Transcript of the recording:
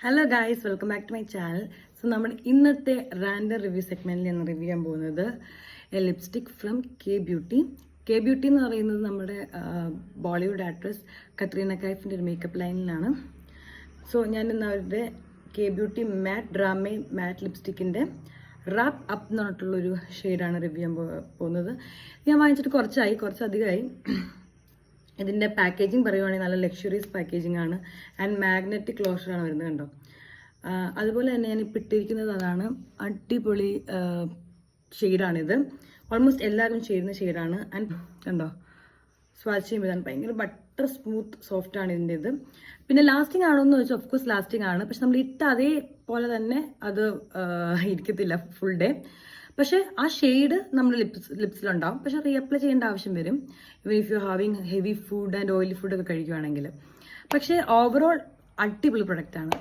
Hello guys, welcome back to my channel. So നമ്മൾ ഇന്നത്തെ random review സെഗ്മെന്റിൽ നിന്ന് റിവ്യൂ ചെയ്യാൻ പോകുന്നത് lipstick from K beauty. K beauty എന്ന് പറയുന്നത് നമ്മുടെ ബോളിവുഡ് ആക്ട്രസ് കത്രീന കൈഫിൻ്റെ ഒരു മേക്കപ്പ് ലൈനിലാണ്. സോ ഞാൻ ഇന്ന് അവരുടെ കെ ബ്യൂട്ടി മാറ്റ് ഡ്രാമേ മാറ്റ് ലിപ്സ്റ്റിക്കിൻ്റെ റാപ്പ് അപ്പ് എന്ന് പറഞ്ഞിട്ടുള്ളൊരു ഷെയ്ഡാണ് റിവ്യൂ ചെയ്യാൻ പോകുന്നത്. ഞാൻ വാങ്ങിച്ചിട്ട് കുറച്ചധികമായി. ഇതിൻ്റെ പാക്കേജിങ് പറയുവാണെങ്കിൽ നല്ല ലക്ഷറിയസ് പാക്കേജിംഗ് ആണ് ആൻഡ് മാഗ്നറ്റിക് ക്ലോഷറാണ് വരുന്നത്, കണ്ടോ. അതുപോലെ തന്നെ ഞാൻ ഇപ്പോൾ ഇട്ടിരിക്കുന്നത് അതാണ്. അടിപൊളി ഷെയ്ഡാണിത്. ഓൾമോസ്റ്റ് എല്ലാവരും ചെയ്യുന്ന ഷെയ്ഡാണ്. ആൻഡ് കണ്ടോ, സ്വാച്ച് ചെയ്യുമ്പോൾ ഭയങ്കര ബട്ടർ സ്മൂത്ത് സോഫ്റ്റ് ആണ് ഇതിൻ്റെ ഇത്. പിന്നെ ലാസ്റ്റിംഗ് ആണോ എന്ന് ചോദിച്ചാൽ ഓഫ്കോഴ്സ് ലാസ്റ്റിംഗ് ആണ്. പക്ഷെ നമ്മൾ ഇട്ട അതേപോലെ തന്നെ അത് ഇരിക്കത്തില്ല ഫുൾ ഡേ. പക്ഷെ ആ ഷെയ്ഡ് നമ്മുടെ ലിപ്സിലുണ്ടാവും. പക്ഷെ റീഅപ്ലൈ ചെയ്യേണ്ട ആവശ്യം വരും if you having heavy food and oily food ഒക്കെ കഴിക്കുകയാണെങ്കിൽ. പക്ഷേ ഓവറോൾ അടിപൊളി പ്രൊഡക്റ്റാണ്.